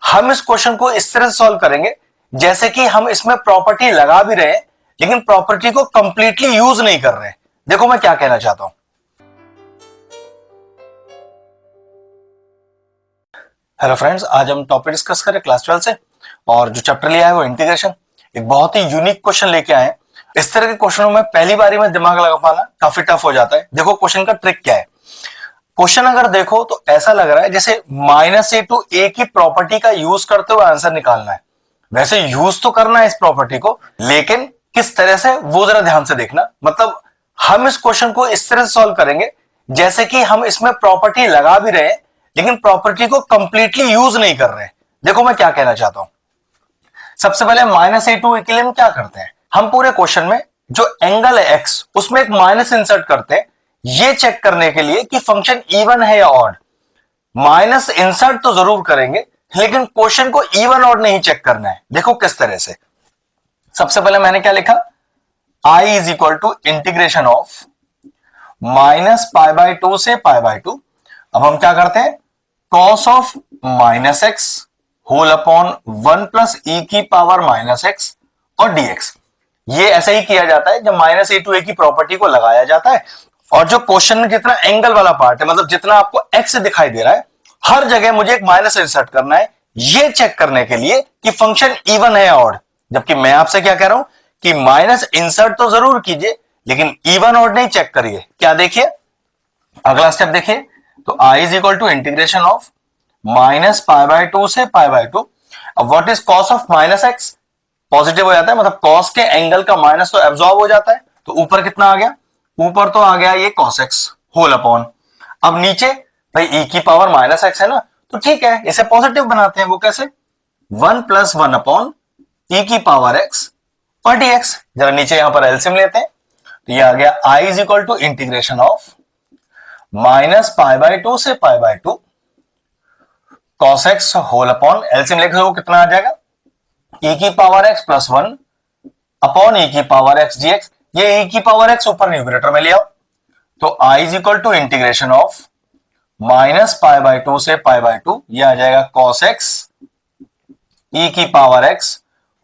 हम इस क्वेश्चन को इस तरह से सॉल्व करेंगे जैसे कि हम इसमें प्रॉपर्टी लगा भी रहे हैं लेकिन प्रॉपर्टी को कंप्लीटली यूज नहीं कर रहे हैं। देखो मैं क्या कहना चाहता हूं। हेलो फ्रेंड्स, आज हम टॉपिक डिस्कस करें क्लास 12 से और जो चैप्टर लिया है वो इंटीग्रेशन। एक बहुत ही यूनिक क्वेश्चन लेके आए हैं। इस तरह के क्वेश्चनों में पहली बारी में दिमाग लगा पाना काफी टफ हो जाता है। देखो क्वेश्चन का ट्रिक क्या है। क्वेश्चन अगर देखो तो ऐसा लग रहा है जैसे -a टू a की प्रॉपर्टी का यूज करते हुए आंसर निकालना है। वैसे यूज तो करना है इस प्रॉपर्टी को, लेकिन किस तरह से वो जरा ध्यान से देखना। मतलब हम इस क्वेश्चन को इस तरह से सॉल्व करेंगे जैसे कि हम इसमें प्रॉपर्टी लगा भी रहे हैं लेकिन प्रॉपर्टी को कंप्लीटली यूज नहीं कर रहे हैं। देखो मैं क्या कहना चाहता हूं। सबसे पहले -a टू a के लिए हम क्या करते हैं, हम पूरे क्वेश्चन में जो एंगल है x उसमें एक माइनस इंसर्ट करते हैं, ये चेक करने के लिए कि फंक्शन इवन है या ऑड। माइनस इंसर्ट तो जरूर करेंगे लेकिन क्वेश्चन को इवन ऑड नहीं चेक करना है। देखो किस तरह से। सबसे पहले मैंने क्या लिखा, I is equal to integration of -π/2 से π/2। अब हम क्या करते हैं, cos of -x whole upon 1 plus e की पावर -x और dx। ये ऐसा ही किया जाता है जब -a टू a की प्रॉपर्टी को लगाया जाता है। और जो क्वेश्चन में जितना एंगल वाला पार्ट है, मतलब जितना आपको x दिखाई दे रहा है, हर जगह मुझे एक माइनस इंसर्ट करना है, ये चेक करने के लिए कि फंक्शन इवन है या ऑड। जबकि मैं आपसे क्या कह रहा हूं कि माइनस इंसर्ट तो जरूर कीजिए लेकिन इवन ऑड नहीं चेक करिए। क्या देखिए, अगला स्टेप देखिए। तो I is equal to integration of -π/2 से π/2। अब what is cos of -x, positive हो जाता है, मतलब cos के एंगल का माइनस तो एब्जॉर्ब हो जाता है। तो ऊपर कितना आ गया, ऊपर तो आ गया ये cos x होल अपॉन। अब नीचे भाई e की पावर -x है ना, तो ठीक है इसे पॉजिटिव बनाते हैं। वो कैसे, 1 प्लस 1 अपॉन e की पावर x और dx। जरा नीचे यहां पर एलसीएम लेते हैं, तो ये आ गया I is equal to integration of -π/2 से π/2 cos x whole upon, LCM लेकर वो कितना आ जाएगा, e की power x plus 1 upon e की पावर x dx। ये e की पावर x ऊपर न्यूमरेटर में ले आओ, तो I is equal to integration of -π/2 से π/2, ये आ जाएगा cos x e की power x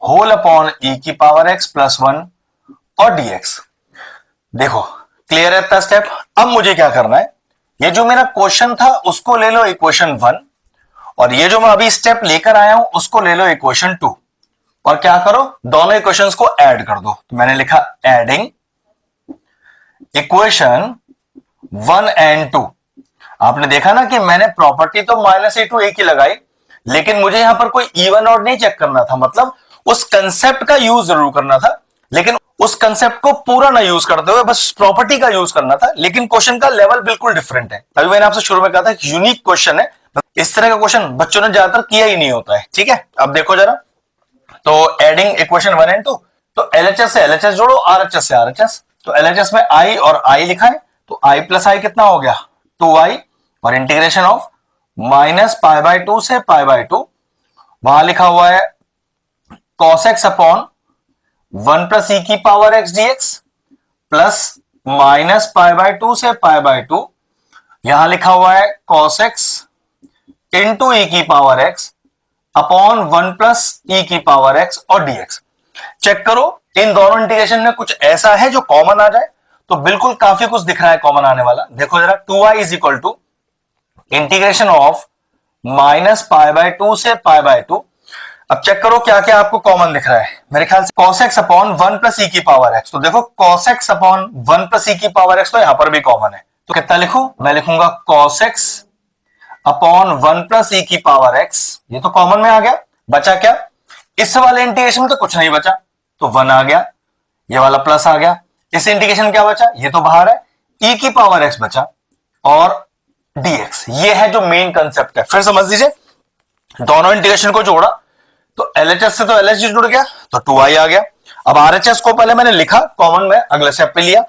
whole upon e की पावर x प्लस 1 और dx। देखो क्लियर है इतना स्टेप। अब मुझे क्या करना है, ये जो मेरा क्वेश्चन था उसको ले लो इक्वेशन 1 और ये जो मैं अभी स्टेप लेकर आया हूं उसको ले लो इक्वेशन 2 और क्या करो, दोनों इक्वेशंस को ऐड कर दो। तो मैंने लिखा एडिंग इक्वेशन 1 एंड 2। आपने देखा ना कि मैंने प्रॉपर्टी तो -a टू a की लगाई लेकिन मुझे यहां पर कोई इवन ऑड नहीं चेक करना था। मतलब उस कंसेप्ट का यूज जरूर करना था लेकिन उस कंसेप्ट को पूरा ना यूज करते हुए बस प्रॉपर्टी का यूज करना था। लेकिन क्वेश्चन का लेवल बिल्कुल डिफरेंट है। तभी मैंने आपसे शुरू में कहा था यूनिक क्वेश्चन है, इस तरह का क्वेश्चन बच्चों ने ज्यादातर किया ही नहीं होता है। ठीक है, अब देखो जरा। तो एडिंग इक्वेशन 1 एंड 2, तो LHS से LHS जोड़ो, RHS से RHS। तो LHS में I और I लिखा है, तो I प्लस I कितना हो गया, 2I और इंटीग्रेशन ऑफ -π/2 से π/2, वहां लिखा हुआ है cos x upon 1 plus e की पावर x dx प्लस -π/2 से π/2, यहां लिखा हुआ है cos x इंटू e की power x upon 1 plus e की पावर x और dx। चेक करो इन दोनों इंटीग्रेशन में कुछ ऐसा है जो कॉमन आ जाए, तो बिल्कुल काफी कुछ दिख रहा है कॉमन आने वाला। देखो जरा, 2i is equal to integration of -π/2 से π/2। अब चेक करो क्या क्या आपको कॉमन दिख रहा है। मेरे ख्याल से cos x upon 1 plus e की पावर x। तो देखो cos x upon 1 plus e की पावर x तो यहां पर भी कॉमन है। तो कितना लिखूं, मैं लिखूंगा cos x upon 1 plus e की पावर x। ये तो कॉमन में आ गया। बचा क्या, इस वाले इंटीग्रेशन में तो कुछ नहीं बचा, तो 1 आ गया, ये वाला प्लस आ गया। इस इंटीग्रेशन क्या बचा, ये तो बाहर है, e की पावर x बचा और dx। ये है जो मेन कंसेप्ट है। फिर समझ लीजिए, दोनों इंटीग्रेशन को जोड़ा तो LHS से तो LHS जुड़ गया, तो 2i आ गया। अब RHS को पहले मैंने लिखा कॉमन में, अगले स्टेप पे लिया,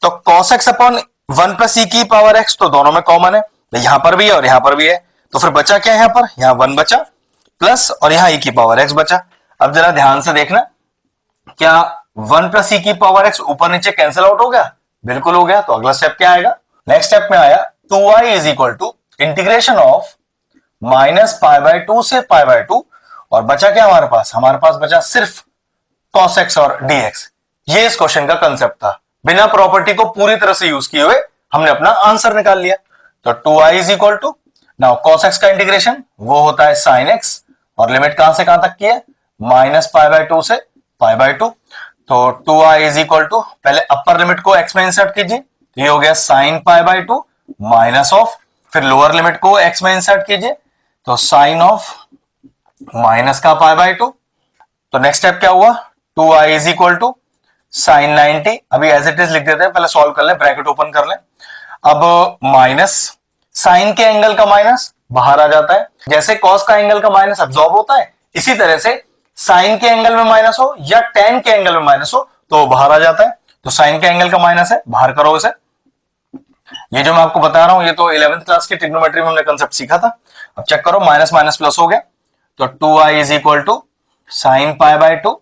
तो cos x upon 1 plus e की पावर x तो दोनों में कॉमन है, तो यहां पर भी है और यहां पर भी है। तो फिर बचा क्या, यहां पर यहां 1 बचा प्लस और यहां e की पावर x बचा। अब जरा ध्यान से देखना, क्या 1 प्लस e की पावर x ऊपर नीचे कैंसिल आउट हो गया, बिल्कुल हो गया। तो अगला स्टेप क्या आएगा, नेक्स्ट स्टेप में आया 2y is equal to integration of minus π/2 से π/2, और बचा क्या हमारे पास बचा सिर्फ cos x और dx। ये इस क्वेश्चन का कंसेप्ट था। बिना प्रॉपर्टी को पूरी तरह से यूज किए हुए हमने अपना आंसर निकाल लिया। तो 2i is equal to, now cos x का इंटीग्रेशन वो होता है sin x, और लिमिट कहां से कहां तक की है, माइनस π/2 से π/2। तो 2i इज इक्वल टू, पहले अपर लिमिट को x में इंसर्ट कीजिए, ये हो गया sin π/2 माइनस ऑफ, फिर लोअर लिमिट को x में इंसर्ट कीजिए, तो साइन ऑफ माइनस का π/2। तो नेक्स्ट स्टेप क्या हुआ, 2i is equal to sign 90, अभी एज इट इज लिख देते हैं, पहले सॉल्व कर लें, ब्रैकेट ओपन कर लें। अब माइनस, साइन के एंगल का माइनस बाहर आ जाता है, जैसे कॉस का एंगल का माइनस अब्सॉर्ब होता है, इसी तरह से साइन के एंगल में माइनस हो या टेन के एंगल में माइनस हो तो बाहर आ जाता है। तो साइन के एंगल का माइनस है, बाहर करो इसे। ये जो मैं आपको बता रहा हूं ये तो 11th क्लास की ट्रिग्नोमेट्री में हमने कंसेप्ट सीखा था। अब चेक करो, माइनस माइनस प्लस हो गया, तो 2i is equal to sine π/2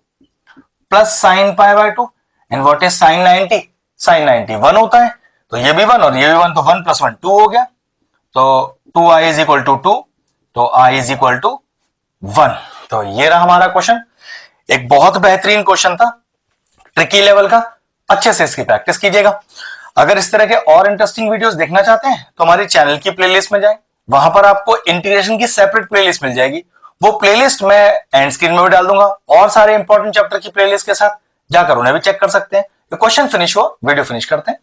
plus sine π/2, and what is sine 90, sine 90 1 होता है, तो ये भी 1 और ये भी 1, तो 1 प्लस 1 2 हो गया। तो 2i इज इक्वल टू 2, तो i इज इक्वल टू 1। तो ये रहा हमारा क्वेश्चन। एक बहुत बेहतरीन क्वेश्चन था, ट्रिकी लेवल का, अच्छे से इसकी प्रैक्टिस कीजिएगा। अगर इस तरह के और इंटरेस्टिंग वीडियोस देखना चाहते हैं तो हमारी चैनल की प्लेलिस्ट में जाएं, वहां पर आपको इंटीग्रेशन की सेपरेट प्लेलिस्ट मिल जाएगी। वो प्लेलिस्ट मैं एंड स्क्रीन में भी डाल दूंगा, और सारे इंपॉर्टेंट चैप्टर की प्लेलिस्ट के साथ जाकर उन्हें भी चेक कर सकते हैं। क्वेश्चन फिनिश हुआ, वीडियो फिनिश करते हैं।